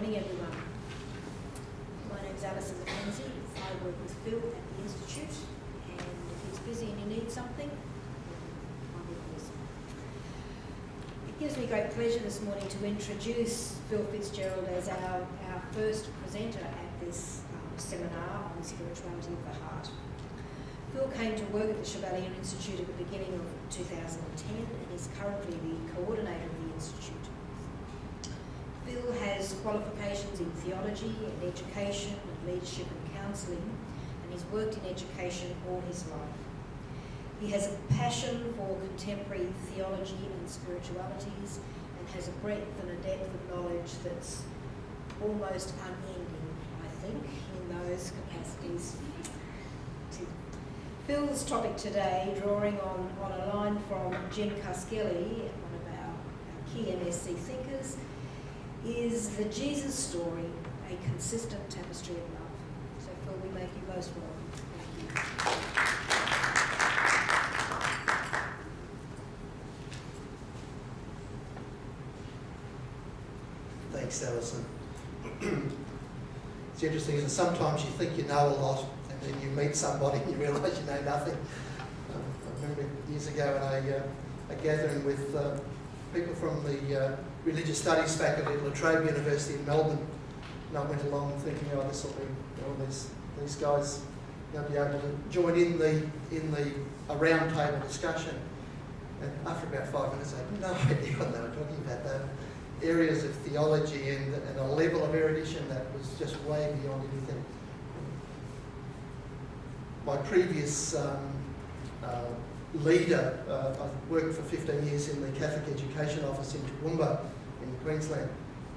morning, everyone. My name's Alison Mackenzie. I work with Phil at the Institute, and if he's busy and you need something, I'm here to listen. It gives me great pleasure this morning to introduce Phil Fitzgerald as our first presenter at this seminar on spirituality of the heart. Phil came to work at the Chevalier Institute at the beginning of 2010 and is currently the coordinator of the Institute. Phil has qualifications in theology and education and leadership and counselling, and he's worked in education all his life. He has a passion for contemporary theology and spiritualities and has a breadth and a depth of knowledge that's almost unending, I think, in those capacities. Phil's topic today, drawing on a line from Jim Cuskelly, one of our key MSc thinkers, is the Jesus story, a consistent tapestry of love. So Phil, we make you most welcome. Thank you. Thanks, Alison. It's interesting, isn't it? Sometimes you think you know a lot, and then you meet somebody and you realise you know nothing. I remember years ago at a gathering with people from the religious studies faculty at La Trobe University in Melbourne, and I went along thinking, oh, this will be, these guys, they'll be able to join in a round table discussion. And after about 5 minutes, I had no idea what they were talking about. The areas of theology and a level of erudition that was just way beyond anything. My previous leader, I've worked for 15 years in the Catholic Education Office in Toowoomba in Queensland,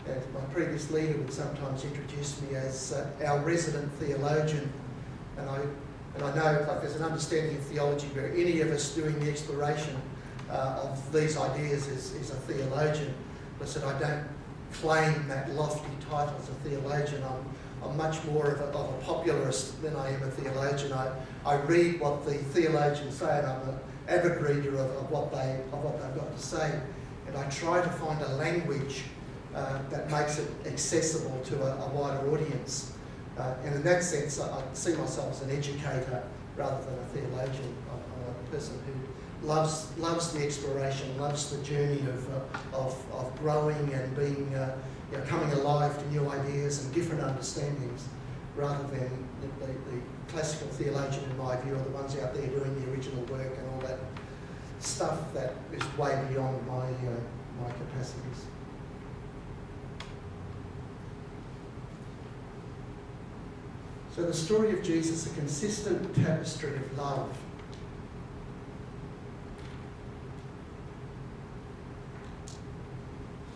and my previous leader would sometimes introduce me as our resident theologian, and I know like there's an understanding of theology where any of us doing the exploration of these ideas is a theologian. I said I don't claim that lofty title as a theologian. I'm much more of a popularist than I am a theologian. I read what the theologians say, and I'm an avid reader of what they've got to say, and I try to find a language that makes it accessible to a wider audience. And in that sense, I see myself as an educator rather than a theologian. I'm a person who loves the exploration, loves the journey of growing and being coming alive to new ideas and different understandings, rather than the classical theologian, in my view, are the ones out there doing the original work and all that stuff that is way beyond my capacities. So the story of Jesus, a consistent tapestry of love.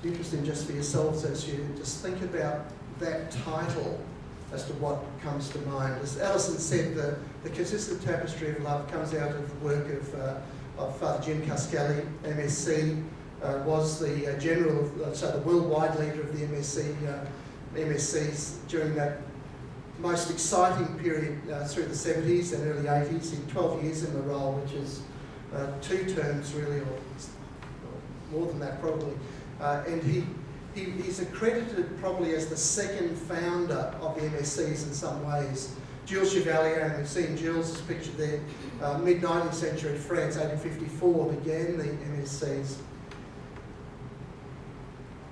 Interesting just for yourselves as you just think about that title as to what comes to mind. As Alison said, the consistent tapestry of love comes out of the work of Father Jim Cuskelly, MSc, was the general, so the worldwide leader of the MSCs during that most exciting period through the 70s and early 80s, in 12 years in the role, which is 2 terms really, or more than that probably. And he's accredited probably as the second founder of the MSCs in some ways. Jules Chevalier, and we've seen Jules' picture there, mid-19th century France, 1854, began the MSCs.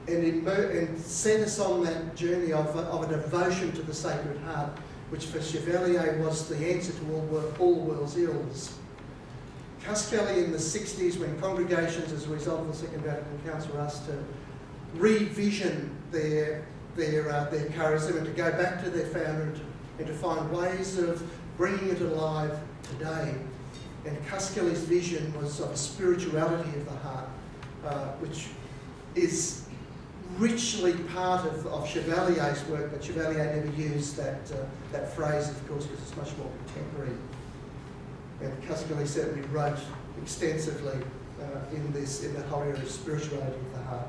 And set us on that journey of a devotion to the Sacred Heart, which for Chevalier was the answer to all the world's ills. Cuskelly in the 60s, when congregations, as a result of the Second Vatican Council, were asked to revision their charism and to go back to their founder and to find ways of bringing it alive today. And Cuskelly's vision was of a spirituality of the heart, which is richly part of Chevalier's work, but Chevalier never used that phrase, of course, because it's much more contemporary. And Cuskelly certainly wrote extensively in the whole area of spirituality of the heart.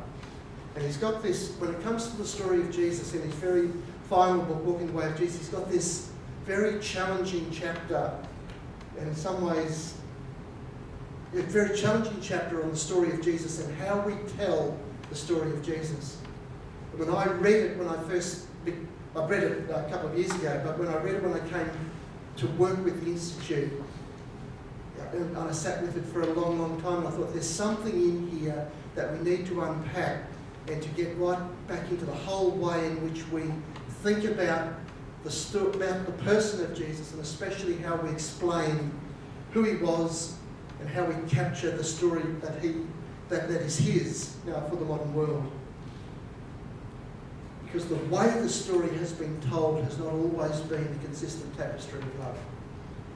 And he's got this, when it comes to the story of Jesus, in his very final book, In the Way of Jesus, he's got this very challenging chapter, and in some ways, a very challenging chapter on the story of Jesus and how we tell the story of Jesus. when I read it, I read it a couple of years ago, but when I read it when I came to work with the Institute, and I sat with it for a long, long time, and I thought there's something in here that we need to unpack and to get right back into the whole way in which we think about the person of Jesus, and especially how we explain who he was and how we capture the story that is his for the modern world. Because the way the story has been told has not always been the consistent tapestry of love.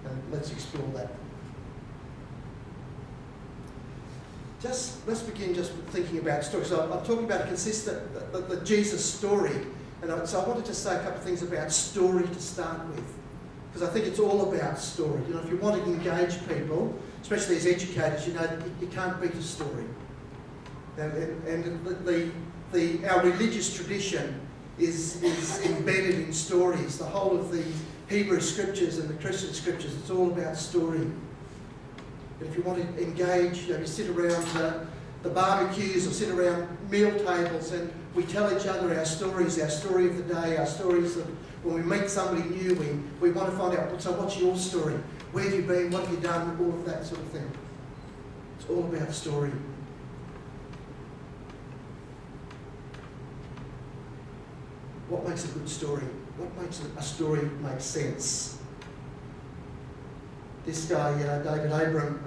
And let's explore that. Let's begin just thinking about stories. So I'm talking about the Jesus story. And so I wanted to say a couple of things about story to start with. Because I think it's all about story. If you want to engage people, especially as educators, you can't beat a story. And our religious tradition is embedded in stories. The whole of the Hebrew scriptures and the Christian scriptures, it's all about story. And if you want to engage, you sit around the barbecues or sit around meal tables and we tell each other our stories, our story of the day, our stories of when we meet somebody new, we want to find out, so what's your story? Where have you been? What have you done? All of that sort of thing. It's all about story. What makes a good story? What makes a story make sense? This guy, David Abram,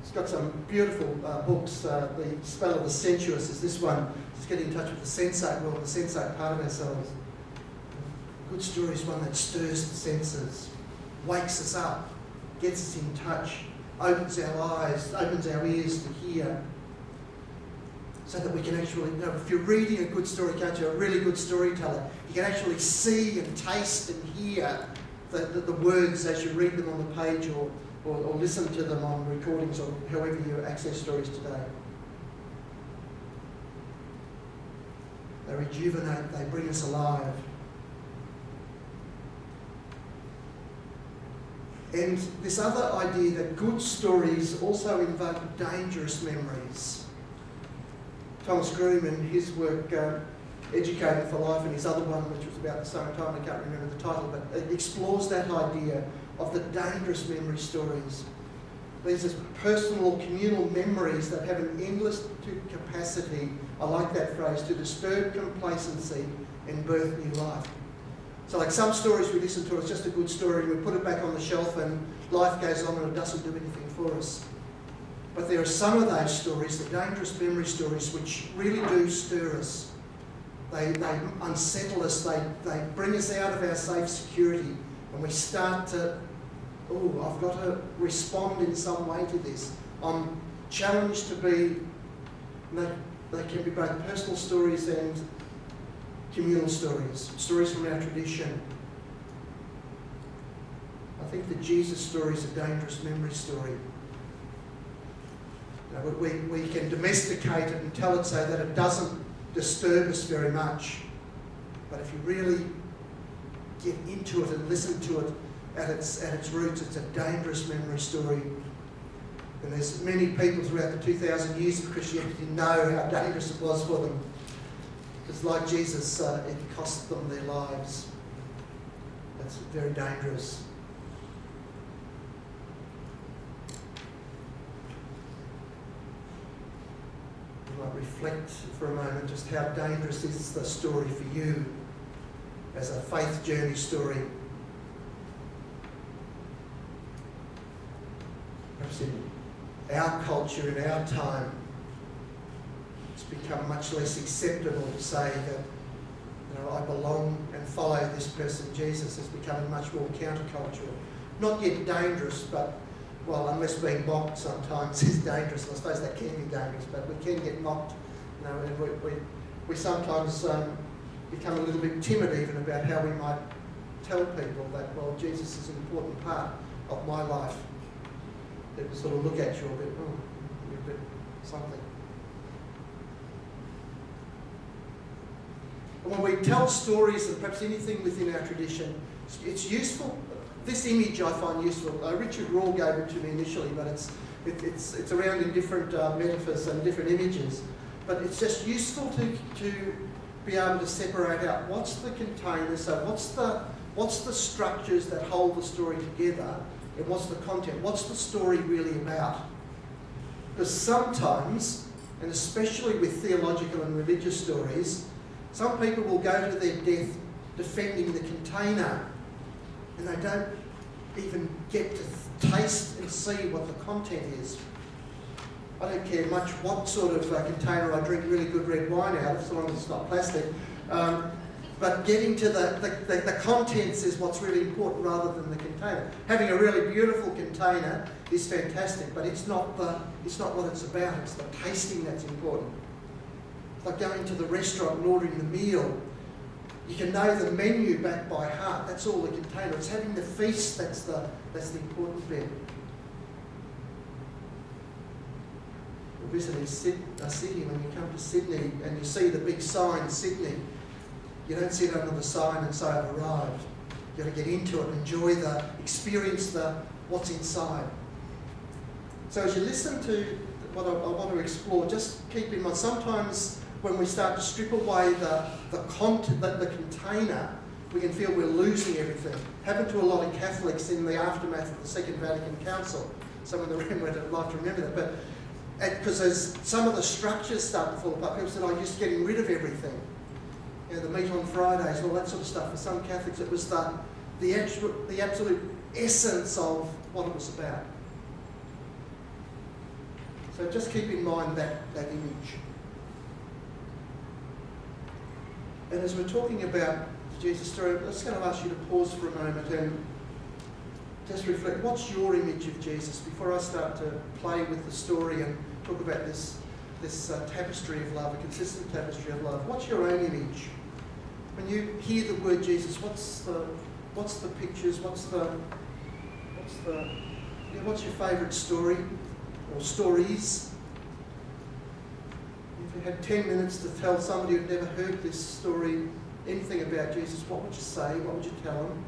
he's got some beautiful books. The Spell of the Sensuous is this one. Just getting in touch with the sensate world, the sensate part of ourselves. A good story is one that stirs the senses, wakes us up, gets us in touch, opens our eyes, opens our ears to hear, so that we can actually, if you're reading a good story, can't you, a really good storyteller, you can actually see and taste and hear the words as you read them on the page or listen to them on recordings or however you access stories today. They rejuvenate, they bring us alive. And this other idea that good stories also invoke dangerous memories. Thomas Groom in his work, Educating for Life, and his other one, which was about the same time, I can't remember the title, but it explores that idea of the dangerous memory stories. These are personal, communal memories that have an endless capacity, I like that phrase, to disturb complacency and birth new life. So like some stories we listen to, it's just a good story, and we put it back on the shelf and life goes on and it doesn't do anything for us. But there are some of those stories, the dangerous memory stories, which really do stir us. They unsettle us, they bring us out of our safe security, and we start to, I've got to respond in some way to this. I'm challenged to be, they can be both personal stories and communal stories from our tradition. I think the Jesus story is a dangerous memory story. We can domesticate it and tell it so that it doesn't disturb us very much. But if you really get into it and listen to it at its roots, it's a dangerous memory story. And there's many people throughout the 2,000 years of Christianity know how dangerous it was for them. Because like Jesus, it cost them their lives. That's very dangerous. Reflect for a moment just how dangerous is the story for you as a faith journey story. Perhaps in our culture, in our time, it's become much less acceptable to say that I belong and follow this person. Jesus is becoming much more countercultural. Not yet dangerous, but unless being mocked sometimes is dangerous. I suppose that can be dangerous, but we can get mocked, and we sometimes become a little bit timid even about how we might tell people that, Jesus is an important part of my life. People sort of look at you a bit, you're a bit something. And when we tell stories, and perhaps anything within our tradition, it's useful. This image I find useful. Richard Raw gave it to me initially, but it's around in different metaphors and different images. but it's just useful to be able to separate out what's the container, so what's the structures that hold the story together, and what's the content, what's the story really about. Because sometimes, and especially with theological and religious stories, some people will go to their death defending the container, and they don't even get to taste and see what the content is. I don't care much what sort of container I drink really good red wine out of, so long as it's not plastic. But getting to the contents is what's really important rather than the container. Having a really beautiful container is fantastic, but it's not what it's about. It's the tasting that's important. It's like going to the restaurant and ordering the meal. You can know the menu back by heart. That's all the container. It's having the feast that's the important bit. We're visiting Sydney. When you come to Sydney and you see the big sign, Sydney, you don't sit under the sign and say, I've arrived. You've got to get into it, experience what's inside. So as you listen to what I want to explore, just keep in mind, sometimes when we start to strip away the container, we can feel we're losing everything. Happened to a lot of Catholics in the aftermath of the Second Vatican Council. Some in the room would like to remember that. But because as some of the structures start to fall apart, people said, I'm just getting rid of everything. You know, the meat on Fridays and all that sort of stuff. For some Catholics, it was the absolute essence of what it was about. So just keep in mind that image. And as we're talking about Jesus' story, I'm just going to ask you to pause for a moment and just reflect. What's your image of Jesus? Before I start to play with the story and talk about this tapestry of love, a consistent tapestry of love, what's your own image? When you hear the word Jesus, what's the pictures? What's your favourite story or stories? If you had 10 minutes to tell somebody who'd never heard this story anything about Jesus, what would you say? What would you tell them?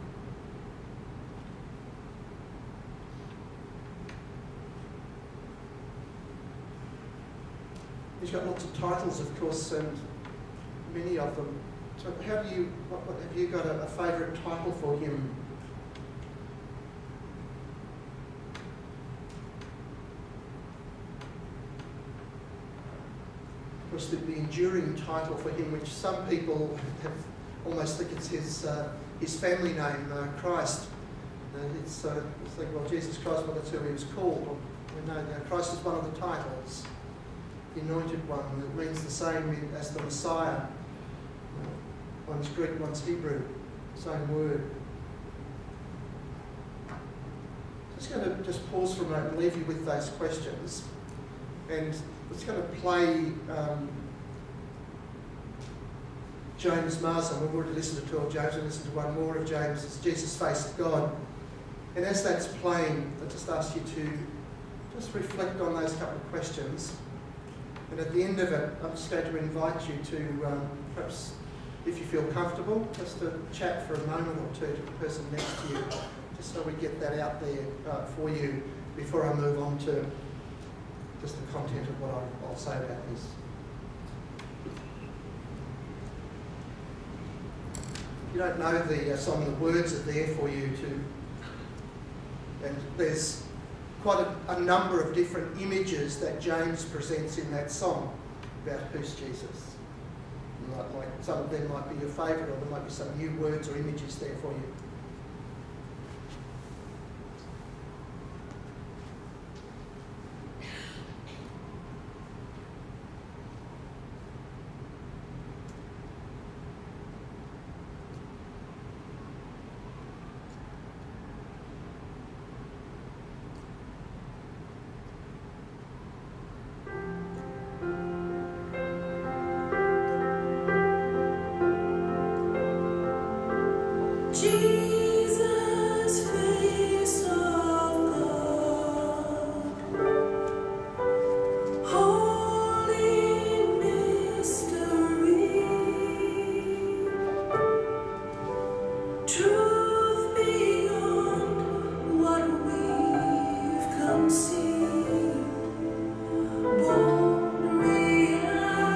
He's got lots of titles, of course, and many of them. So what have you got a favourite title for him? Of course, the enduring title for him, which some people have almost think it's his family name, Christ. It's like, well, Jesus Christ, well, that's who he was called. Well, we know that Christ is one of the titles. The anointed one, that means the same as the Messiah. One's Greek, one's Hebrew, same word. Just going to pause for a moment and leave you with those questions. And it's going to play James Marsden. We've already listened to 2 of James, we'll listen to one more of James. It's Jesus Faced God. And as that's playing, I just ask you to just reflect on those couple of questions. And at the end of it, I'm just going to invite you to perhaps, if you feel comfortable, just to chat for a moment or two to the person next to you, just so we get that out there for you before I move on to just the content of what I'll say about this. If you don't know the song, the words are there for you to, and there's quite a number of different images that James presents in that song about who's Jesus. Like some of them might be your favourite, or there might be some new words or images there for you. See, born reality.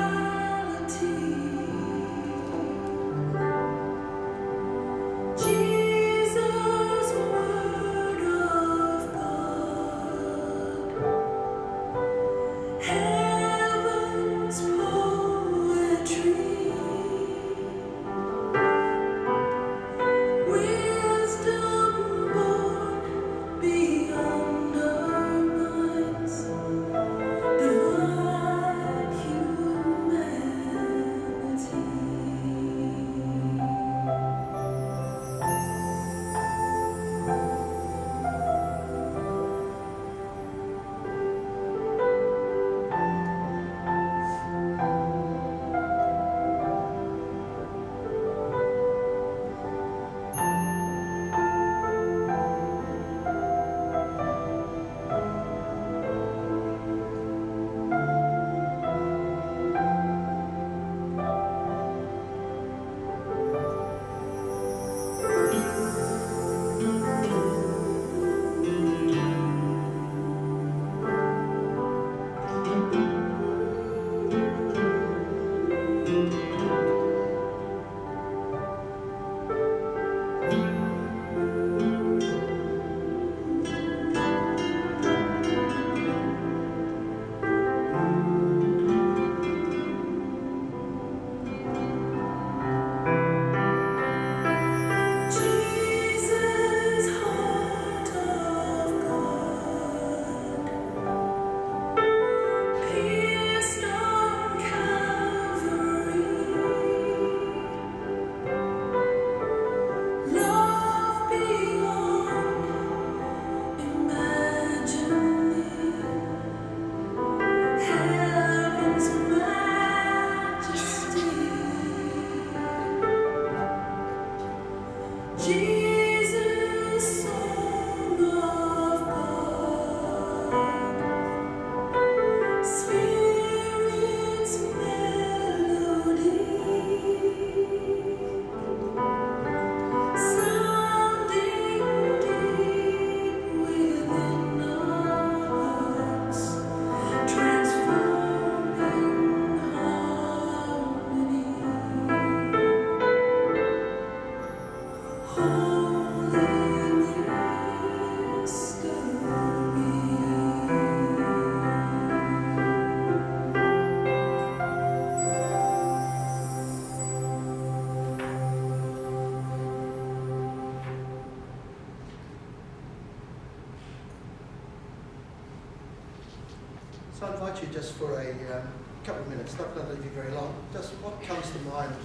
invite you just for a couple of minutes, not going to leave you very long, just what comes to mind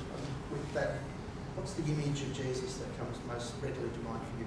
with that? What's the image of Jesus that comes most readily to mind for you?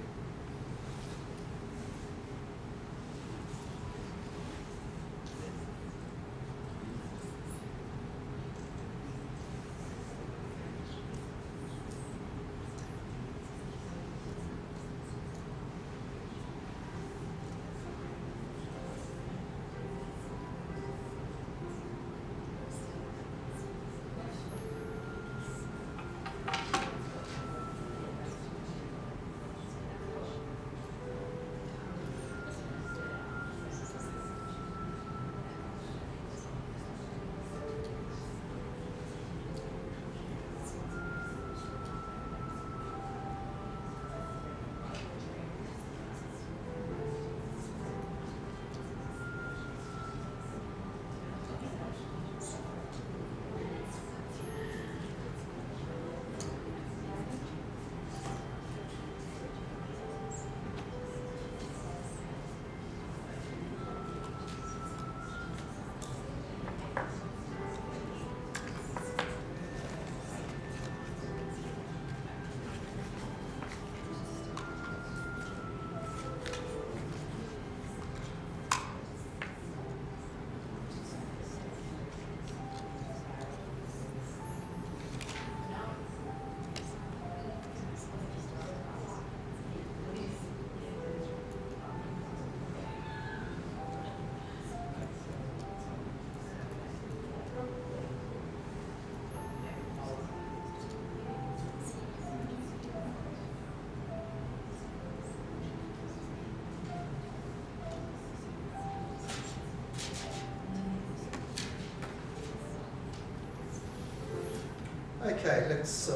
Okay, let's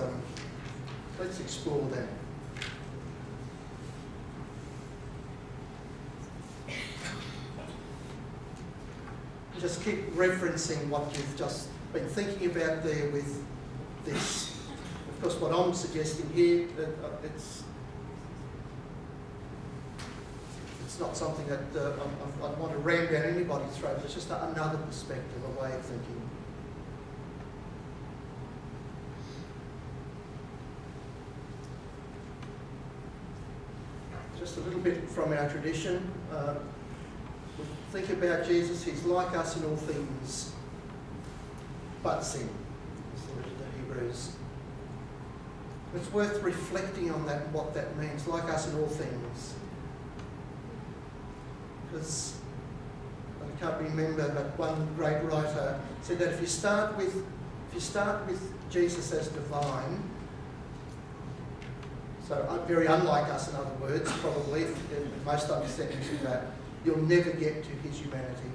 explore that. Just keep referencing what you've just been thinking about there with this. Of course, what I'm suggesting here, it's not something that I'd want to ram down anybody's throat. It's just another perspective, a way of thinking. Just a little bit from our tradition. We think about Jesus, he's like us in all things, but sin. It's the letter to Hebrews. It's worth reflecting on that, what that means, like us in all things. Because I can't remember, but one great writer said that if you start with Jesus as divine, so very unlike us, in other words, probably, in most understandings of that, you'll never get to his humanity.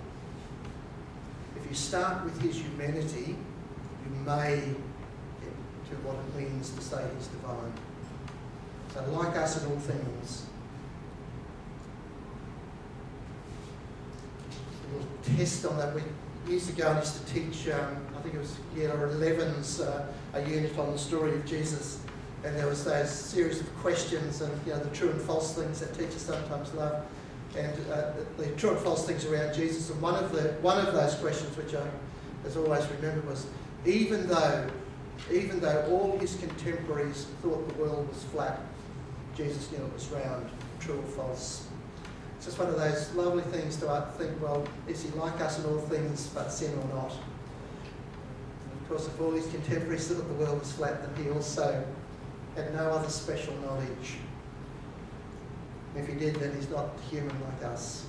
If you start with his humanity, you may get to what it means to say he's divine. So like us in all things. A little test on that. Years ago I used to teach, I think it was year 11's a unit on the story of Jesus. And there was those series of questions and the true and false things that teachers sometimes love, and the true and false things around Jesus. And one of those questions, which I has always remembered, was even though all his contemporaries thought the world was flat, Jesus knew it was round. True or false? It's just one of those lovely things to think, well, is he like us in all things but sin or not? And of course, if all his contemporaries thought the world was flat, then he also had no other special knowledge. If he did, then he's not human like us.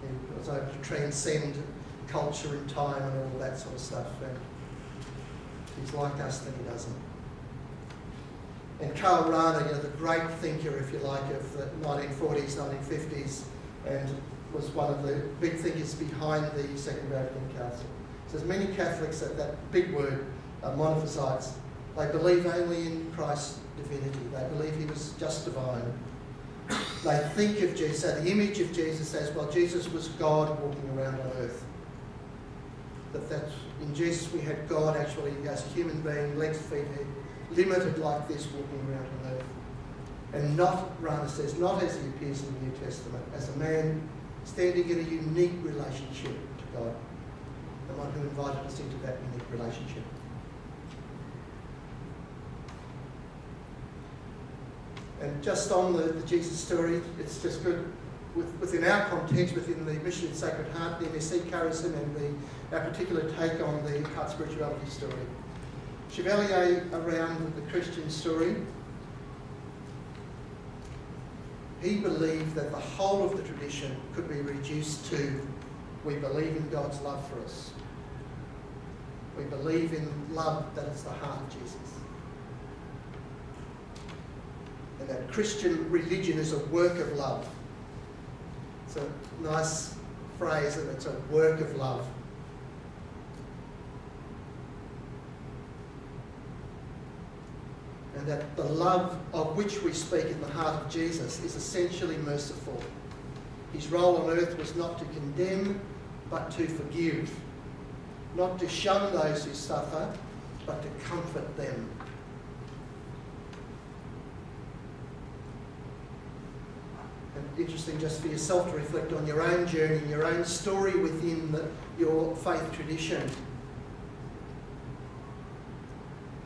He was able to transcend culture and time and all that sort of stuff. And he's like us, then he doesn't. And Karl Rahner, the great thinker, if you like, of the 1940s, 1950s, and was one of the big thinkers behind the Second Vatican Council. Says many Catholics, that big word, monophysites, they believe only in Christ's divinity. They believe he was just divine. They think of Jesus, so the image of Jesus as, well, Jesus was God walking around on earth. That in Jesus we had God actually as a human being, legs, feet, head, limited like this, walking around on earth. And not, Rahner says, not as he appears in the New Testament, as a man standing in a unique relationship to God. the one who invited us into that unique relationship. And just on the Jesus story, it's just good within our context, within the Mission of Sacred Heart, the MSC charism, and our particular take on the heart spirituality story. Chevalier, around the Christian story, he believed that the whole of the tradition could be reduced to, we believe in God's love for us. We believe in love that is the heart of Jesus. And that Christian religion is a work of love. It's a nice phrase, and it's a work of love. And that the love of which we speak in the heart of Jesus is essentially merciful. His role on earth was not to condemn, but to forgive. Not to shun those who suffer, but to comfort them. And interesting just for yourself to reflect on your own journey, your own story within your faith tradition.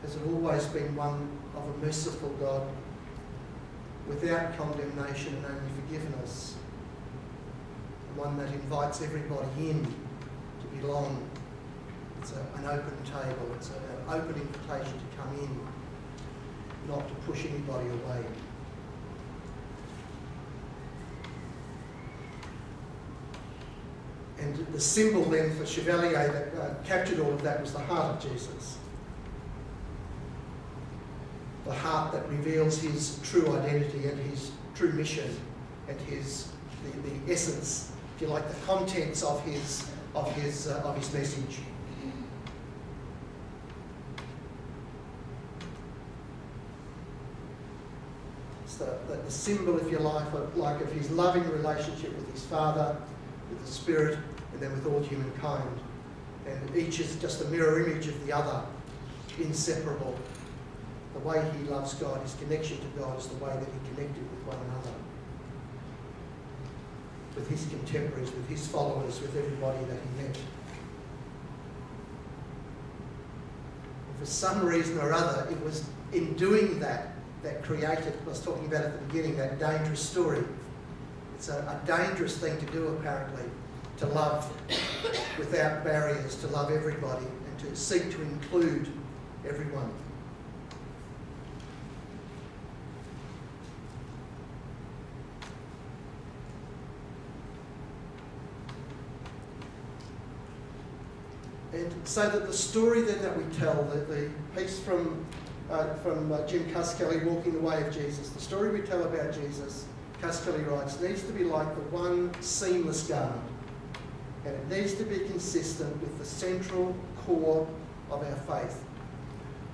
Has it always been one of a merciful God, without condemnation and only forgiveness? One that invites everybody in to belong. It's an open table, it's an open invitation to come in, not to push anybody away. And the symbol then for Chevalier that captured all of that was the heart of Jesus. The heart that reveals his true identity and his true mission and the essence, if you like, the contents of his message. It's the symbol, if you like, of his loving relationship with his Father, with the Spirit, and then with all humankind. And each is just a mirror image of the other, inseparable. The way he loves God, his connection to God, is the way that he connected with one another. With his contemporaries, with his followers, with everybody that he met. And for some reason or other, it was in doing that created, I was talking about at the beginning, that dangerous story. It's a dangerous thing to do, apparently, to love without barriers, to love everybody, and to seek to include everyone. And so that the story then that we tell, the piece from Jim Cuskelly, Walking the Way of Jesus, the story we tell about Jesus, Cuskelly writes, needs to be like the one seamless garment. And it needs to be consistent with the central core of our faith.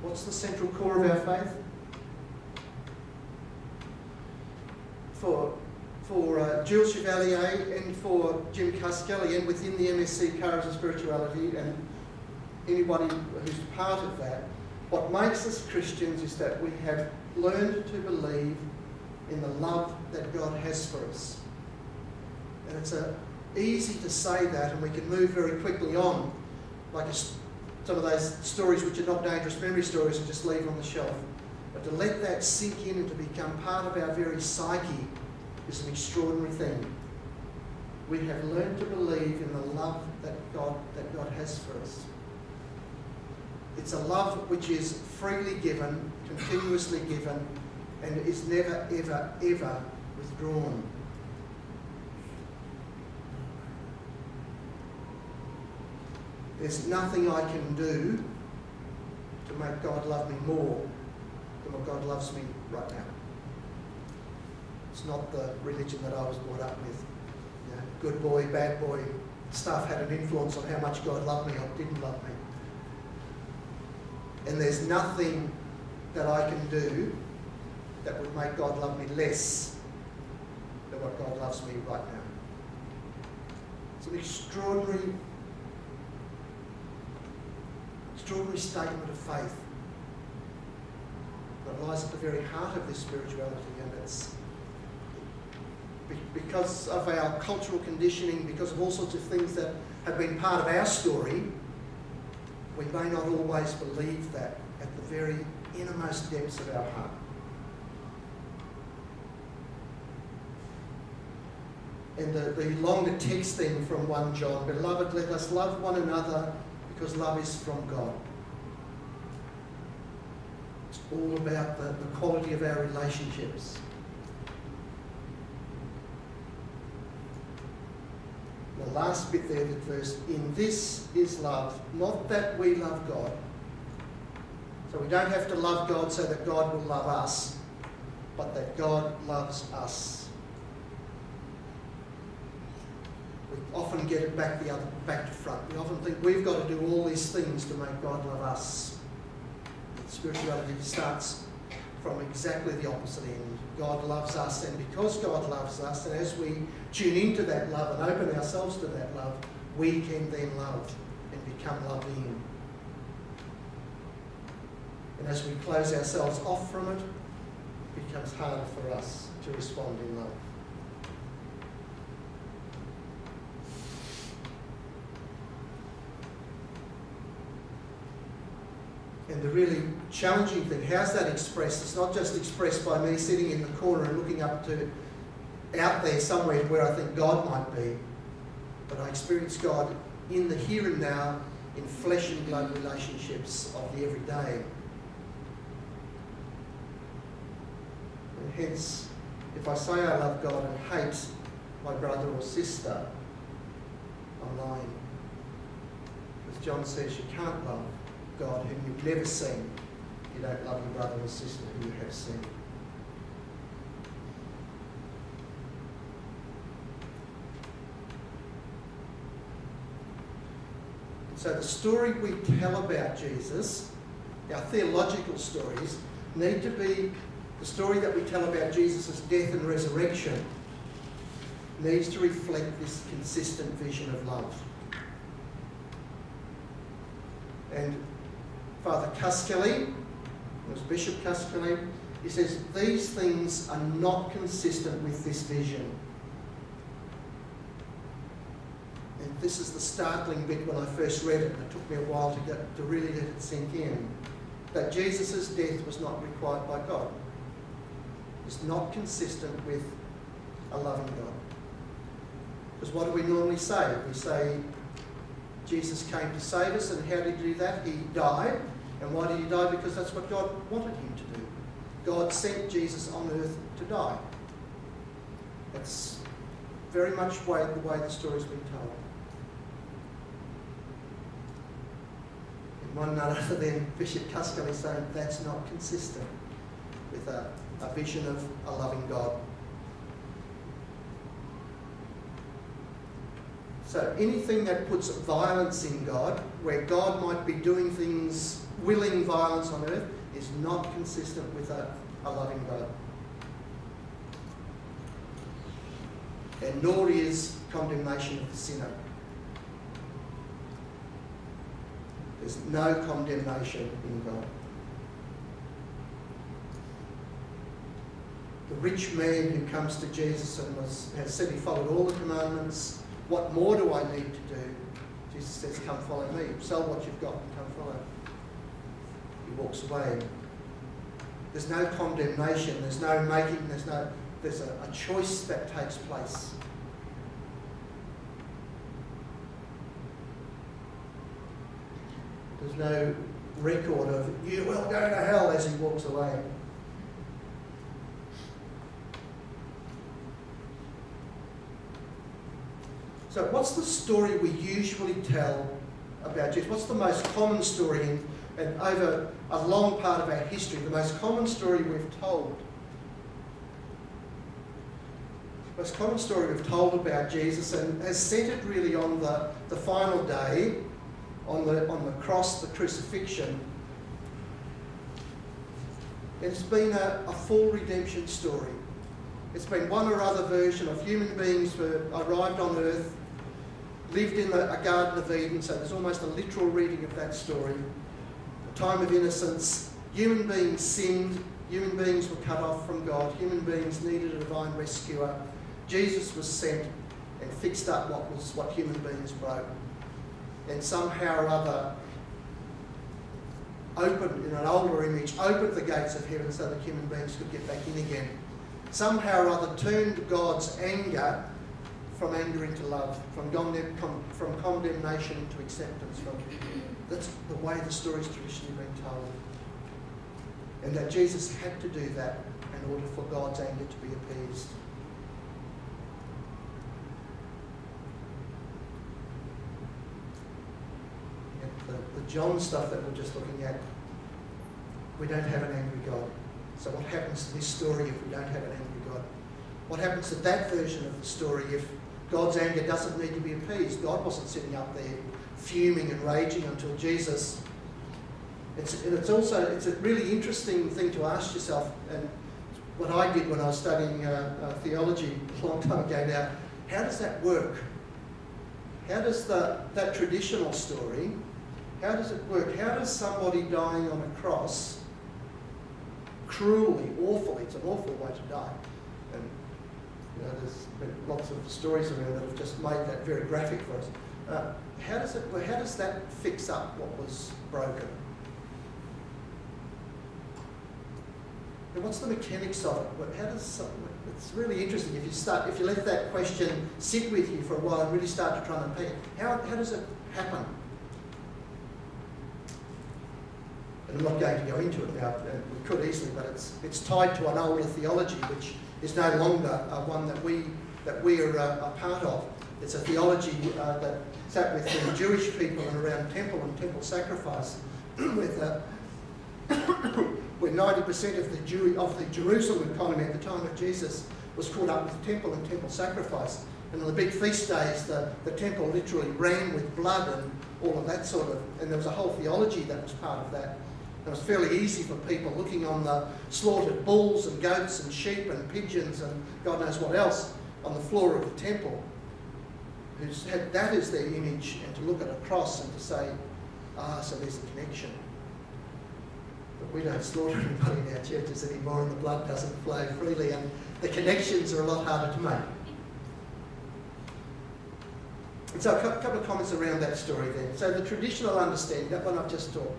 What's the central core of our faith? For Jules Chevalier and for Jim Cuskelly, and within the MSC Charism Spirituality and anybody who's part of that, what makes us Christians is that we have learned to believe in the love that God has for us. And it's easy to say that, and we can move very quickly on, like some of those stories which are not dangerous memory stories and just leave on the shelf. But to let that sink in and to become part of our very psyche is an extraordinary thing. We have learned to believe in the love that God has for us. It's a love which is freely given, continuously given, and is never, ever, ever withdrawn. There's nothing I can do to make God love me more than what God loves me right now. It's not the religion that I was brought up with. You know, good boy, bad boy stuff had an influence on how much God loved me or didn't love me. And there's nothing that I can do that would make God love me less than what God loves me right now. It's an extraordinary statement of faith that lies at the very heart of this spirituality, and it's because of our cultural conditioning, because of all sorts of things that have been part of our story, we may not always believe that at the very innermost depths of our heart. And the longer text then from 1 John, beloved, let us love one another because love is from God. It's all about the quality of our relationships. The last bit there, that verse, in this is love, not that we love God. So we don't have to love God so that God will love us, but that God loves us. We often get it back to front. We often think we've got to do all these things to make God love us. Spirituality starts from exactly the opposite end. God loves us, and because God loves us, and as we tune into that love and open ourselves to that love, we can then love and become loving. And as we close ourselves off from it, it becomes harder for us to respond in love. And the really challenging thing, how's that expressed? It's not just expressed by me sitting in the corner and looking out there somewhere to where I think God might be, but I experience God in the here and now, in flesh and blood relationships of the everyday. And hence, if I say I love God and hate my brother or sister, I'm lying. As John says, you can't love God whom you've never seen. You don't love your brother or sister whom you have seen. So the story we tell about Jesus, our theological stories, need to be the story that we tell about Jesus' death and resurrection needs to reflect this consistent vision of love. And Father Cuskelly, it was Bishop Cuskelly, he says, these things are not consistent with this vision. And this is the startling bit when I first read it, and it took me a while to really let it sink in, that Jesus' death was not required by God. It's not consistent with a loving God. Because what do we normally say? We say, Jesus came to save us, and how did he do that? He died. And why did he die? Because that's what God wanted him to do. God sent Jesus on earth to die. That's very much the way the story's been told. And one none other than Bishop Cuskelly saying that's not consistent with a vision of a loving God. So anything that puts violence in God, where God might be doing things, willing violence on earth, is not consistent with a loving God. And nor is condemnation of the sinner. There's no condemnation in God. The rich man who comes to Jesus and has said he followed all the commandments, what more do I need to do? Jesus says, come follow me. Sell what you've got and come follow. He walks away. There's no condemnation, there's no making, there's a choice that takes place. There's no record of, you will go to hell as he walks away. So what's the story we usually tell about Jesus? What's the most common story and over a long part of our history, the most common story we've told? The most common story we've told about Jesus and has centred really on the final day, on the cross, the crucifixion. It's been a full redemption story. It's been one or other version of human beings who arrived on earth, lived in a Garden of Eden, so there's almost a literal reading of that story. A time of innocence, human beings sinned, human beings were cut off from God, human beings needed a divine rescuer. Jesus was sent and fixed up what human beings broke. And somehow or other, opened, in an older image, opened the gates of heaven so that human beings could get back in again. Somehow or other turned God's anger from anger into love, from condemnation into acceptance. That's the way the story's traditionally been told. And that Jesus had to do that in order for God's anger to be appeased. The John stuff that we're just looking at, we don't have an angry God. So what happens to this story if we don't have an angry God? What happens to that version of the story if God's anger doesn't need to be appeased? God wasn't sitting up there fuming and raging until Jesus. It's a really interesting thing to ask yourself, and what I did when I was studying theology a long time ago now, how does that work? How does that traditional story, how does it work? How does somebody dying on a cross, cruelly, awfully, it's an awful way to die, and there's been lots of stories around that have just made that very graphic for us. How does that fix up what was broken? And what's the mechanics of it? It's really interesting if you let that question sit with you for a while and really start to try and unpack it. How does it happen? And I'm not going to go into it now. We could easily, but it's tied to an older theology which is no longer one that we are a part of. It's a theology that sat with the Jewish people and around temple and temple sacrifice, where 90% of the Jerusalem economy at the time of Jesus was caught up with temple and temple sacrifice. And on the big feast days, the temple literally ran with blood and all of that sort of, and there was a whole theology that was part of that. It was fairly easy for people looking on the slaughtered bulls and goats and sheep and pigeons and God knows what else on the floor of the temple, who had that as their image, and to look at a cross and to say, so there's a connection. But we don't slaughter anybody in our churches anymore, and the blood doesn't flow freely, and the connections are a lot harder to make. And so a couple of comments around that story then. So the traditional understanding, that one I've just taught,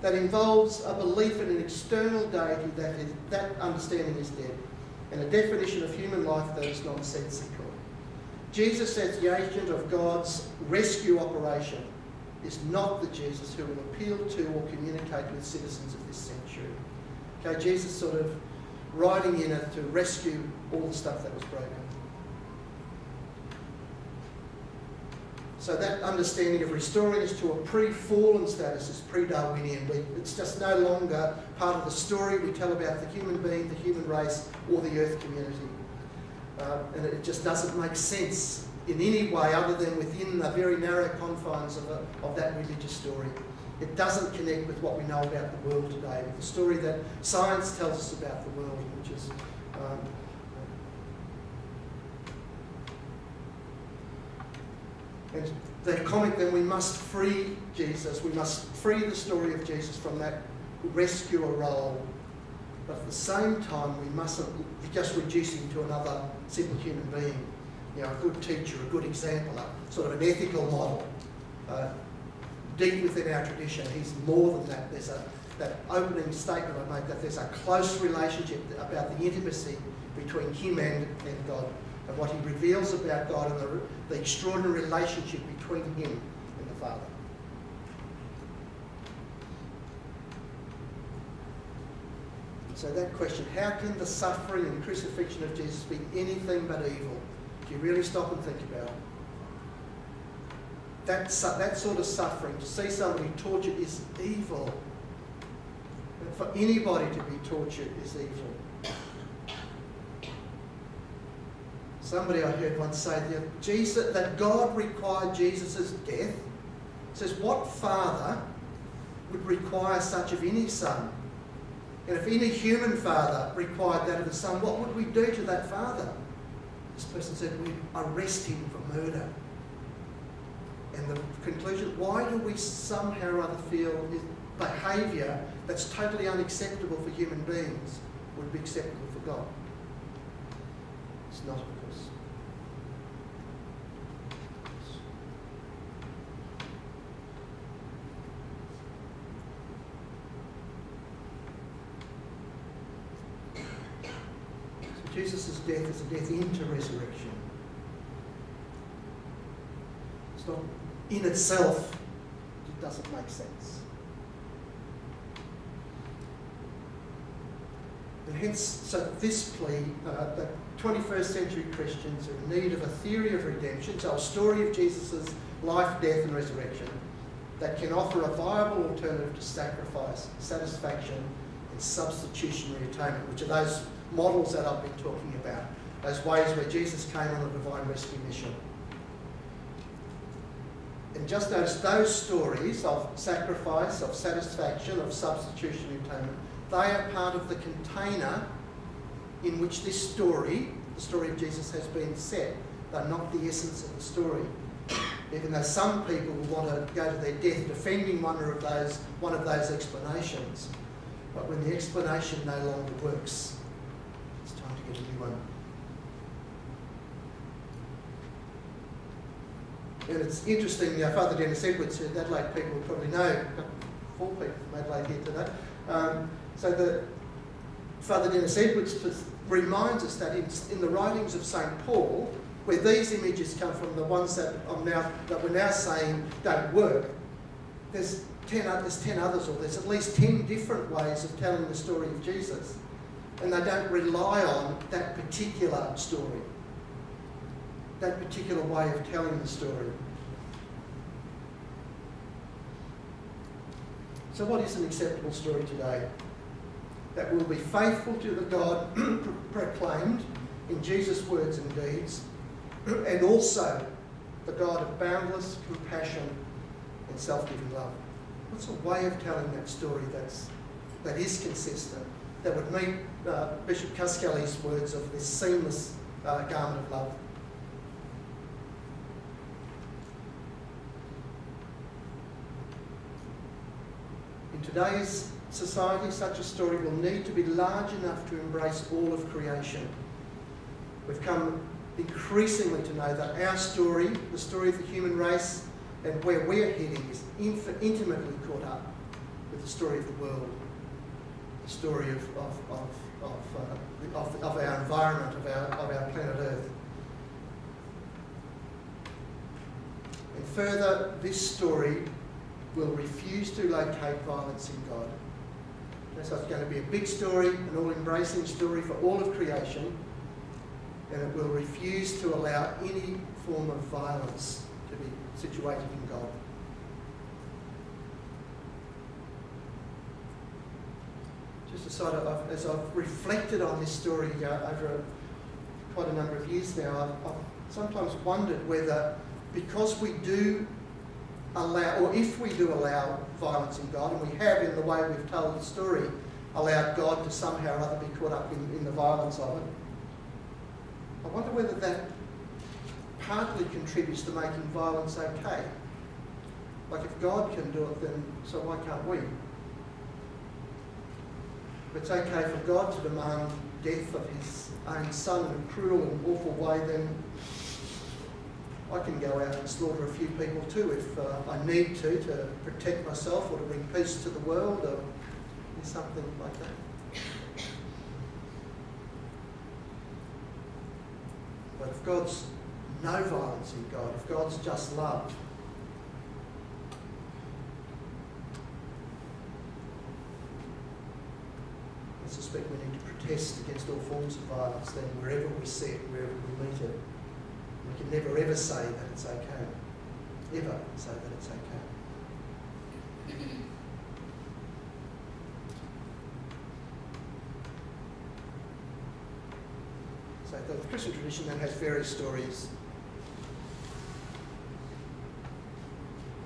that involves a belief in an external deity, that understanding is dead, and a definition of human life that is nonsensical. Jesus as the agent of God's rescue operation is not the Jesus who will appeal to or communicate with citizens of this century. Okay, Jesus sort of riding in it to rescue all the stuff that was broken. So that understanding of restoring us to a pre-fallen status is pre-Darwinian. It's just no longer part of the story we tell about the human being, the human race, or the earth community. And it just doesn't make sense in any way other than within the very narrow confines of that religious story. It doesn't connect with what we know about the world today, with the story that science tells us about the world, which is and the comment then, we must free Jesus, we must free the story of Jesus from that rescuer role. But at the same time, we mustn't just reduce him to another simple human being. A good teacher, a good example, a sort of an ethical model. Deep within our tradition, he's more than that. There's that opening statement I made, that there's a close relationship about the intimacy between him and God, and what he reveals about God, and the extraordinary relationship between him and the Father. So that question, how can the suffering and crucifixion of Jesus be anything but evil? If you really stop and think about it. That sort of suffering, to see somebody tortured, is evil. And for anybody to be tortured is evil. Somebody I heard once say that God required Jesus' death. Says, what father would require such of any son? And if any human father required that of the son, what would we do to that father? This person said, we'd arrest him for murder. And the conclusion, why do we somehow or other feel behaviour that's totally unacceptable for human beings would be acceptable for God? It's not, of course. Jesus' death is a death into resurrection. It's not in itself, it doesn't make sense. And hence, so this plea that 21st century Christians are in need of a theory of redemption, so a story of Jesus' life, death and resurrection that can offer a viable alternative to sacrifice, satisfaction and substitutionary atonement, which are those models that I've been talking about, those ways where Jesus came on a divine rescue mission. And just notice those stories of sacrifice, of satisfaction, of substitutionary atonement, they are part of the container in which this story, the story of Jesus, has been set. They're not the essence of the story. Even though some people will want to go to their death defending one of those explanations. But when the explanation no longer works, it's time to get a new one. And it's interesting, Father Dennis Edwards, who Adelaide people will probably know, 4 people from Adelaide here today. Father Dennis Edwards reminds us that in the writings of St. Paul, where these images come from, the ones that we're now saying don't work, there's 10 others, or there's at least 10 different ways of telling the story of Jesus. And they don't rely on that particular story, that particular way of telling the story. So what is an acceptable story today? That will be faithful to the God proclaimed in Jesus' words and deeds, and also the God of boundless compassion and self-giving love. What's a way of telling that story that is consistent, that would meet Bishop Cuskelly's words of this seamless garment of love? In today's society, such a story will need to be large enough to embrace all of creation. We've come increasingly to know that our story, the story of the human race, and where we're heading is intimately caught up with the story of the world, the story of our environment, of our planet Earth. And further, this story will refuse to locate violence in God. So it's going to be a big story, an all-embracing story for all of creation, and it will refuse to allow any form of violence to be situated in God. Just aside, as I've reflected on this story over quite a number of years now, I've sometimes wondered whether, because we do allow, or if we do allow violence in God, and we have in the way we've told the story, allowed God to somehow or other be caught up in the violence of it. I wonder whether that partly contributes to making violence okay. Like, if God can do it, then so why can't we? If it's okay for God to demand death of his own son in a cruel and awful way, then I can go out and slaughter a few people too if I need to protect myself or to bring peace to the world or something like that. But if God's no violence in God, if God's just love, I suspect we need to protest against all forms of violence then wherever we see it, wherever we meet it. We can never ever say that it's okay. Ever say that it's okay. So the Christian tradition then has various stories.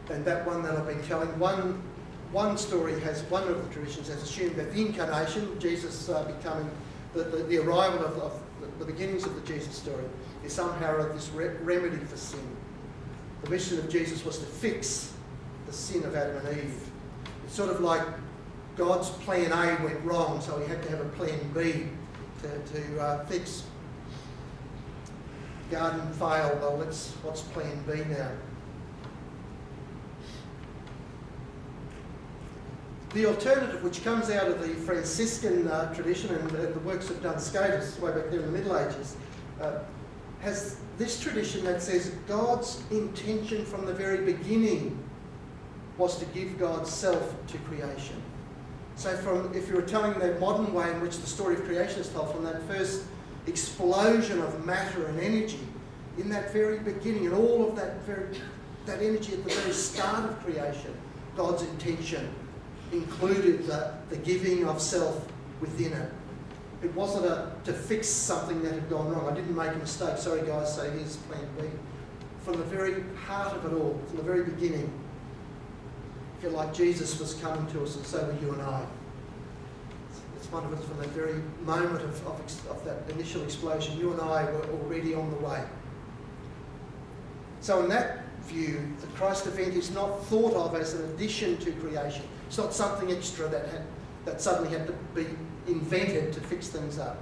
And that one that I've been telling, one story has, one of the traditions has assumed that the incarnation, Jesus becoming, the arrival of the beginnings of the Jesus story, is somehow this remedy for sin. The mission of Jesus was to fix the sin of Adam and Eve. It's sort of like God's plan A went wrong, so he had to have a plan B to fix. Garden failed, well, what's plan B now? The alternative, which comes out of the Franciscan tradition and the works of Duns Scotus, way back there in the Middle Ages, has this tradition that says God's intention from the very beginning was to give God's self to creation. So if you were telling the modern way in which the story of creation is told, from that first explosion of matter and energy, in that very beginning, and all of that energy at the very start of creation, God's intention included the giving of self within it. It wasn't to fix something that had gone wrong. I didn't make a mistake. Sorry guys, so here's plan B. From the very heart of it all, from the very beginning, I feel like Jesus was coming to us, and so were you and I. It's one of us from that very moment of that initial explosion. You and I were already on the way. So in that view, the Christ event is not thought of as an addition to creation. It's not something extra that suddenly had to be invented to fix things up.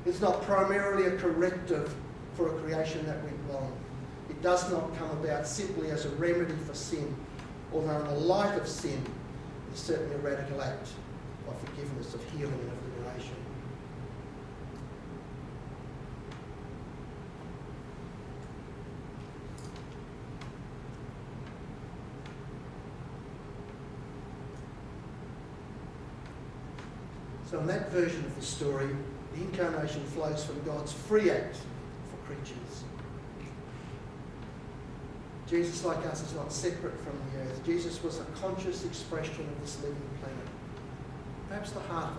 It's not primarily a corrective for a creation that went wrong. It does not come about simply as a remedy for sin, although in the light of sin, it's certainly a radical act of forgiveness, of healing and of liberation. So in that version of the story, the incarnation flows from God's free act for creatures. Jesus, like us, is not separate from the earth. Jesus was a conscious expression of this living planet. Perhaps the heart of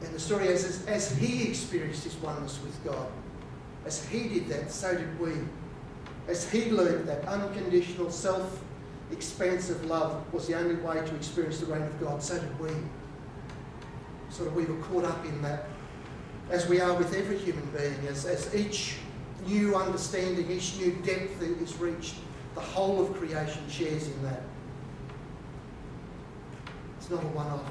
it. And the story is, as he experienced his oneness with God, as he did that, so did we. As he learned that unconditional self-expansive love was the only way to experience the reign of God, so did we. Sort of we were caught up in that, as we are with every human being, as each new understanding, each new depth that is reached, the whole of creation shares in that. It's not a one-off.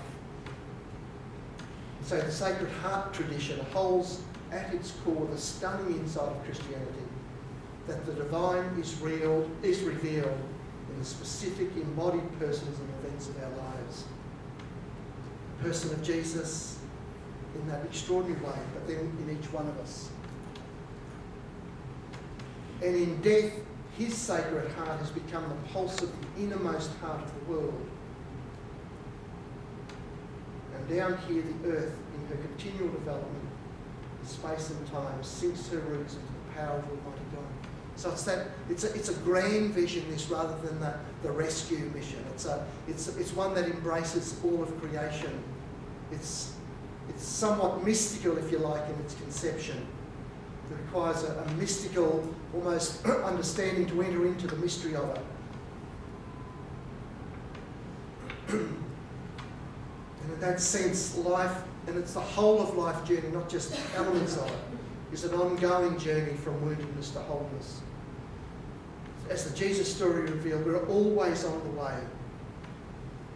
So the Sacred Heart tradition holds at its core the stunning insight of Christianity, that the divine is revealed in the specific embodied persons and events of our lives. The person of Jesus in that extraordinary way, but then in each one of us. And in death, his Sacred Heart has become the pulse of the innermost heart of the world. And down here, the earth, in her continual development, in space and time, sinks her roots into the power of Almighty God. So it's a grand vision, this, rather than the rescue mission. It's one that embraces all of creation. It's somewhat mystical, if you like, in its conception. It requires a mystical, almost understanding to enter into the mystery of it. And in that sense, life, and it's the whole of life journey, not just elements of it, is an ongoing journey from woundedness to wholeness. As the Jesus story revealed, we're always on the way.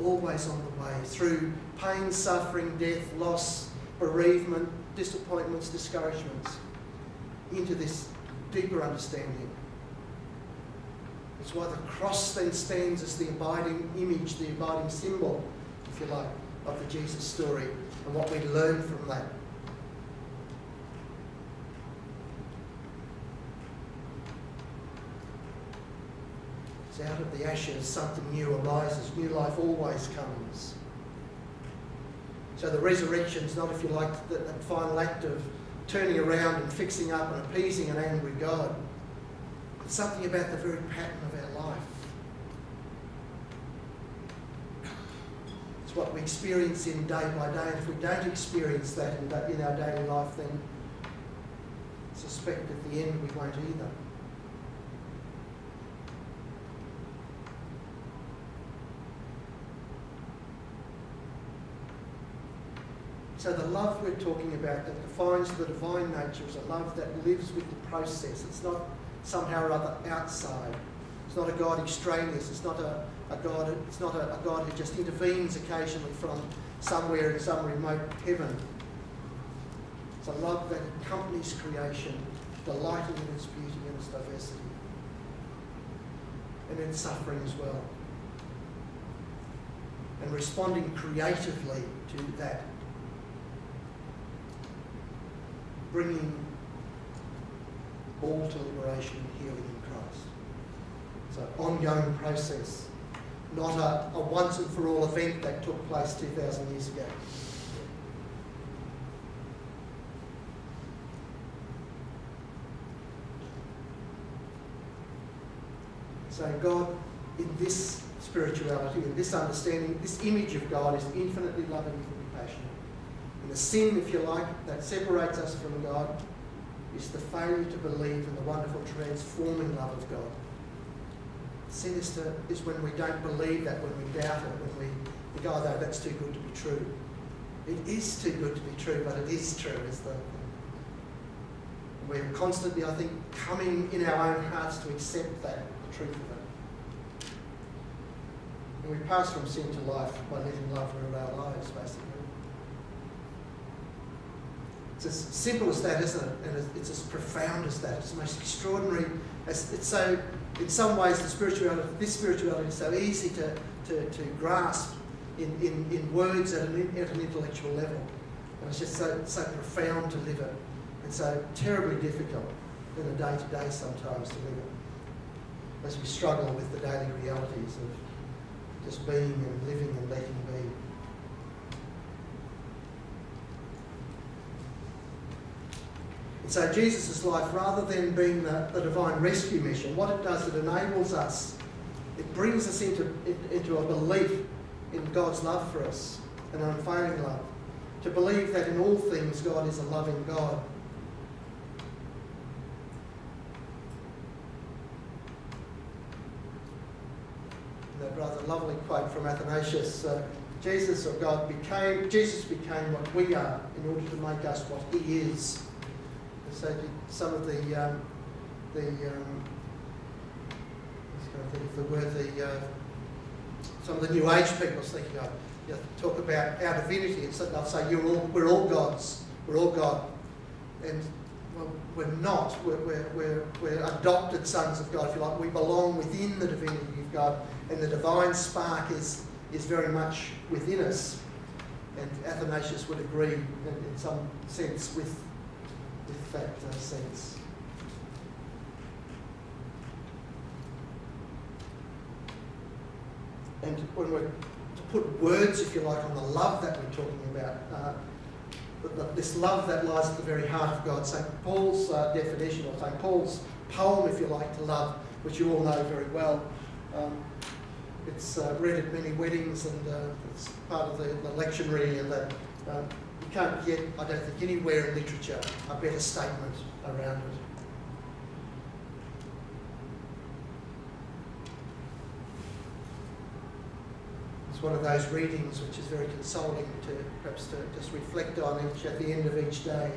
Always on the way. Through pain, suffering, death, loss, bereavement, disappointments, discouragements, into this deeper understanding. It's why the cross then stands as the abiding image, the abiding symbol, if you like, of the Jesus story and what we learn from that. It's out of the ashes something new arises. New life always comes. So the resurrection is not, if you like, that final act of turning around and fixing up and appeasing an angry God. It's something about the very pattern of our life. It's what we experience in day by day. And if we don't experience that in our daily life, then I suspect at the end we won't either. So the love we're talking about that defines the divine nature is a love that lives with the process. It's not somehow or other outside. It's not a God extraneous. It's not a God. It's not a God who just intervenes occasionally from somewhere in some remote heaven. It's a love that accompanies creation, delighting in its beauty and its diversity, and in suffering as well. and responding creatively to that. Bringing all to liberation and healing in Christ. It's an ongoing process, not a once and for all event that took place 2,000 years ago. So God, in this spirituality, in this understanding, this image of God is infinitely loving and compassionate. And the sin, if you like, that separates us from God is the failure to believe in the wonderful transforming love of God. Sin is when we don't believe that, when we doubt it, when we go, oh, no, that's too good to be true. It is too good to be true, but it is true. We're constantly, I think, coming in our own hearts to accept that, the truth of it. And we pass from sin to life by letting love rule our lives, basically. It's as simple as that, isn't it? And it's as profound as that. It's the most extraordinary. It's so, in some ways, this spirituality is so easy to grasp in words at an intellectual level. And it's just so profound to live it. And so terribly difficult in the day-to-day sometimes to live it. As we struggle with the daily realities of just being and living and letting be. And so Jesus' life, rather than being the divine rescue mission, what it does, it enables us, it brings us into a belief in God's love for us, an unfailing love. To believe that in all things God is a loving God. And that rather lovely quote from Athanasius, Jesus became what we are in order to make us what he is. So some of some of the New Age people thinking of, talk about our divinity, and so they'll say we're all gods, we're all God, and well, we're not. We're adopted sons of God, if you like. We belong within the divinity of God, and the divine spark is very much within us. And Athanasius would agree in some sense with that sense. And when we're to put words, if you like, on the love that we're talking about, this love that lies at the very heart of God, St. Paul's definition, or St. Paul's poem, if you like, to love, which you all know very well. It's read at many weddings, and it's part of the lectionary, and you can't get, I don't think, anywhere in literature a better statement around it. It's one of those readings which is very consoling to perhaps to just reflect on at the end of each day.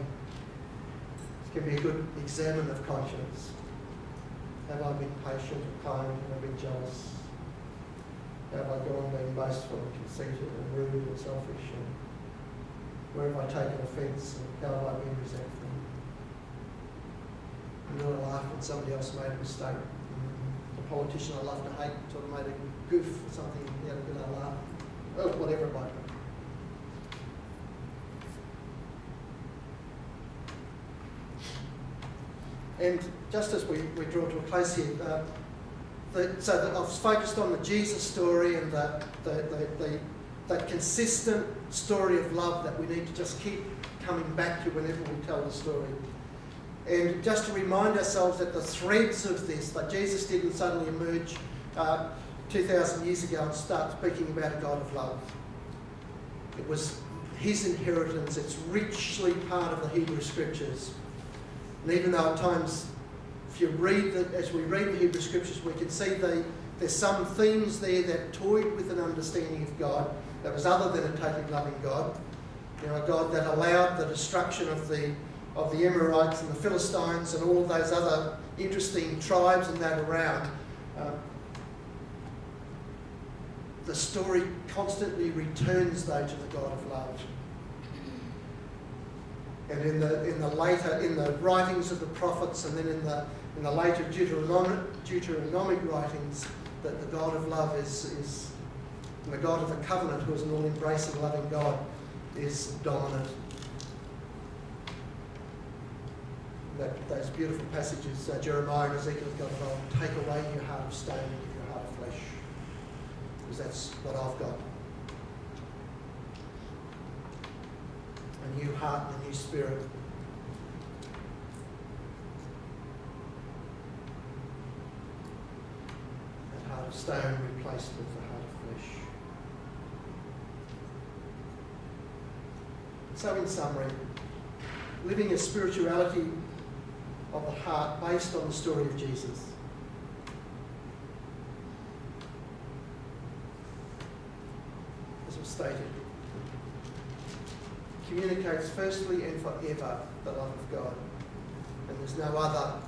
It can be a good examine of conscience. Have I been patient and kind? Have I been jealous? Have I gone being boastful and conceited and rude and selfish? And where have I taken offence, and how have I been resentful? And do I laugh when somebody else made a mistake? The politician I love to hate sort of made a goof or something, and the other bit I laugh. Oh, whatever it might be. And just as we draw to a close here, so that I've focused on the Jesus story and that consistent story of love that we need to just keep coming back to whenever we tell the story. And just to remind ourselves that the threads of this, like Jesus didn't suddenly emerge 2,000 years ago and start speaking about a God of love. It was his inheritance. It's richly part of the Hebrew Scriptures. And even though at times, if you read as we read the Hebrew Scriptures, we can see there's some themes there that toyed with an understanding of God that was other than a totally loving God. You know, a God that allowed the destruction of the Amorites and the Philistines and all of those other interesting tribes and that around. The story constantly returns, though, to the God of love. And in the writings of the prophets, and then in the later Deuteronomic writings, that the God of love is And the God of the covenant, who is an all-embracing, loving God, is dominant. Those beautiful passages, Jeremiah and Ezekiel have got, I'll take away your heart of stone and give you a heart of flesh. Because that's what I've got. A new heart and a new spirit. That heart of stone replaced with the heart of flesh. So in summary, living a spirituality of the heart based on the story of Jesus. As was stated, communicates firstly and forever the love of God. And there's no other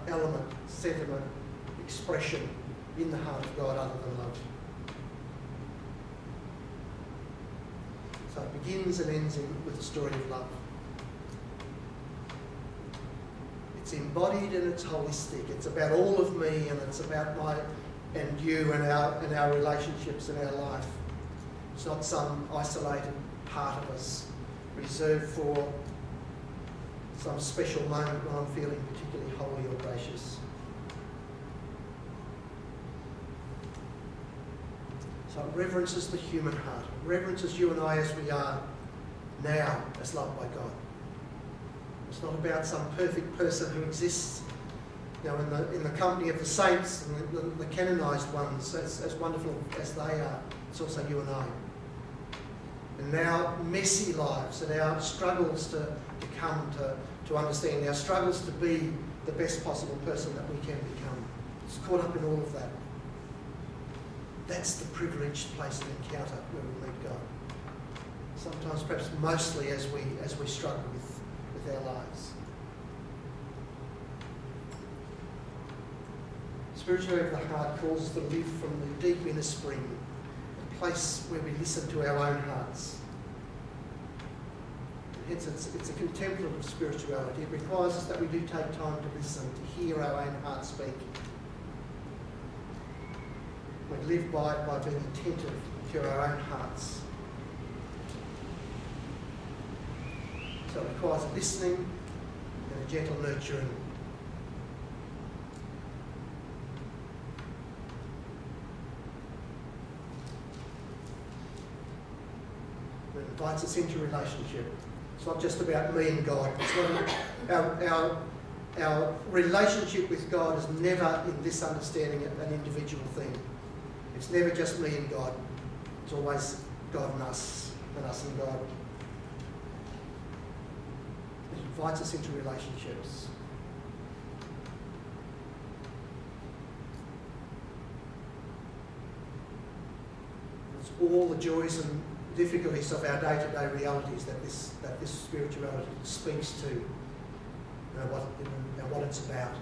element, sentiment, expression in the heart of God other than love. So it begins and ends with the story of love. It's embodied and it's holistic. It's about all of me, and it's about my and you and our relationships and our life. It's not some isolated part of us reserved for some special moment when I'm feeling particularly holy or gracious. So it reverences the human heart. It reverences you and I as we are now, as loved by God. It's not about some perfect person who exists, in the company of the saints and the canonized ones, as wonderful as they are. It's also you and I. And our messy lives and our struggles to come to understand, our struggles to be the best possible person that we can become. It's caught up in all of that. That's the privileged place to encounter where we meet God. Sometimes, perhaps mostly, as we struggle with our lives. Spirituality of the heart calls us to live from the deep inner spring, a place where we listen to our own hearts. Hence, it's a contemplative spirituality. It requires us that we do take time to listen, to hear our own heart speak. We live by being attentive to our own hearts. So it requires a listening and a gentle nurturing. It invites us into relationship. It's not just about me and God. It's not our relationship with God is never, in this understanding, an individual thing. It's never just me and God. It's always God and us and God. It invites us into relationships. It's all the joys and difficulties of our day-to-day realities that this spirituality speaks to, what it's about.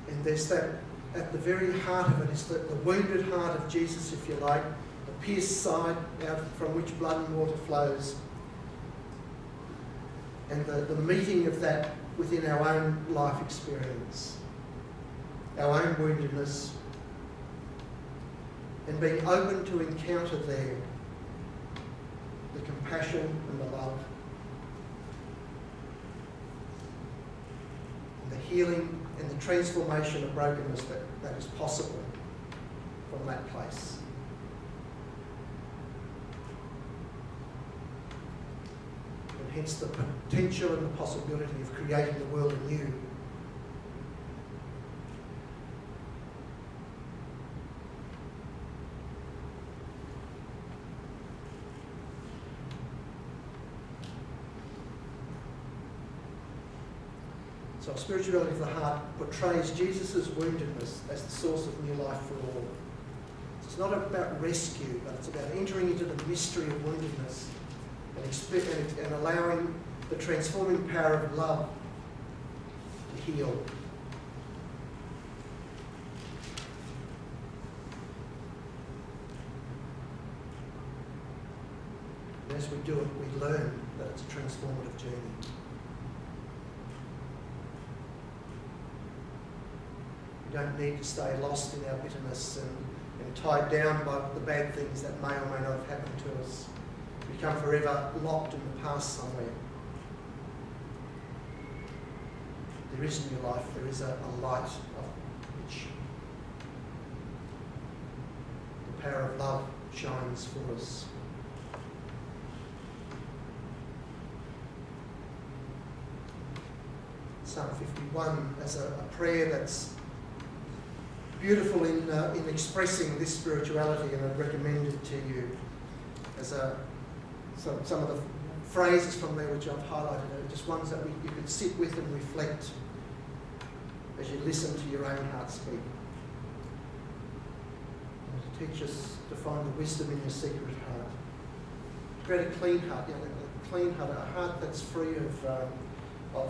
And there's that, at the very heart of it is the wounded heart of Jesus, if you like, the pierced side out from which blood and water flows, and the meeting of that within our own life experience, our own woundedness, and being open to encounter there the compassion and the love, and the healing and the transformation of brokenness that is possible from that place. And hence the potential and the possibility of creating the world anew. So spirituality of the heart portrays Jesus' woundedness as the source of new life for all. It's not about rescue, but it's about entering into the mystery of woundedness and allowing the transforming power of love to heal. And as we do it, we learn that it's a transformative journey. We don't need to stay lost in our bitterness and tied down by the bad things that may or may not have happened to us. We become forever locked in the past somewhere. There is new life, there is a light of which the power of love shines for us. Psalm 51 as a prayer that's beautiful in expressing this spirituality, and I'd recommend it to you as some of the phrases from there which I've highlighted are just ones that you could sit with and reflect as you listen to your own heart speak. And to teach us to find the wisdom in your secret heart. Create a clean heart, a clean heart, a heart that's free of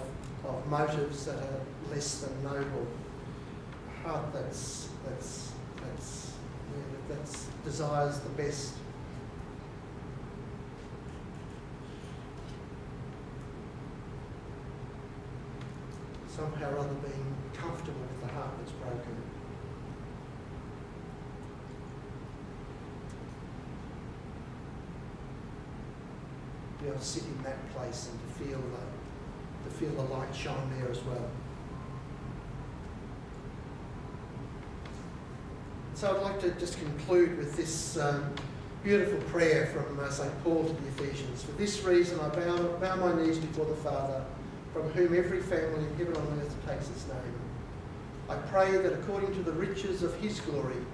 motives that are less than noble. A heart that desires the best. Somehow or other being comfortable with the heart that's broken. Be able to sit in that place and to feel the light shine there as well. So I'd like to just conclude with this beautiful prayer from St. Paul to the Ephesians. For this reason I bow my knees before the Father, from whom every family in heaven and earth takes its name. I pray that according to the riches of his glory,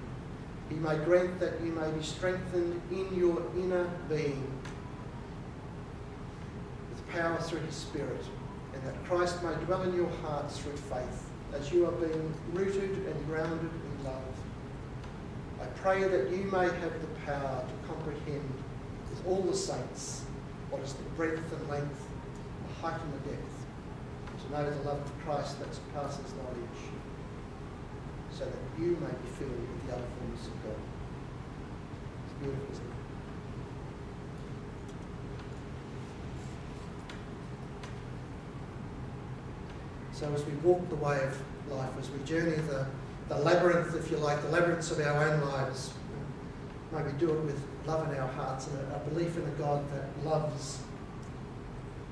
he may grant that you may be strengthened in your inner being with power through his Spirit, and that Christ may dwell in your hearts through faith, as you are being rooted and grounded in love. I pray that you may have the power to comprehend with all the saints what is the breadth and length, the height and the depth, to know the love of Christ that surpasses knowledge, so that you may be filled with the other fullness of God. It's beautiful, isn't it? So as we walk the way of life, as we journey the labyrinth, if you like, the labyrinths of our own lives, may we do it with love in our hearts and a belief in a God that loves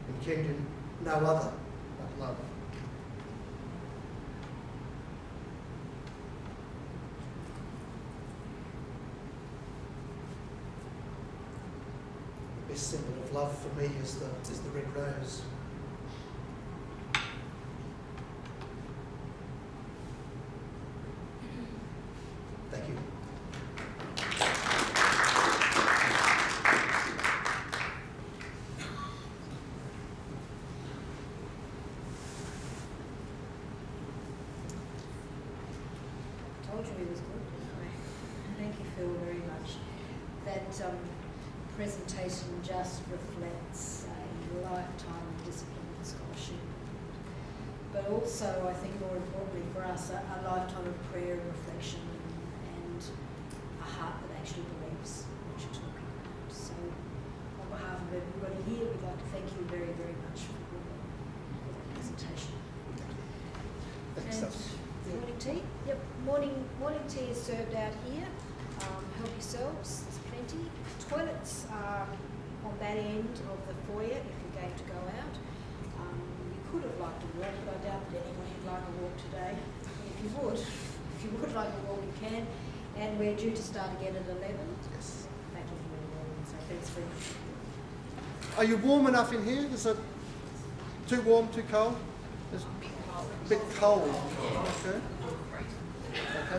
and can do no other but love. The best symbol of love for me is the red rose. Thank you. Told you he was good, didn't I? Thank you, Phil, very much. That presentation just reflects a lifetime of discipline and scholarship. But also, I think more importantly for us, a lifetime of prayer and reflection and a heart that actually believes what you're talking about. So, on behalf of everybody here, we'd like to thank you very, very much for that presentation. Thanks, And Steph. morning tea? Yep, morning tea is served out here. Help yourselves, there's plenty. Toilets are on that end of the foyer if you're going to go out. You could have liked a walk, but I doubt that anybody would like a walk today. If you would like a walk, you can. And we're due to start again at 11. Yes. Back in here in the morning, so thanks very much. Are you warm enough in here? Is it too warm, too cold? It's a bit cold. Okay. Okay.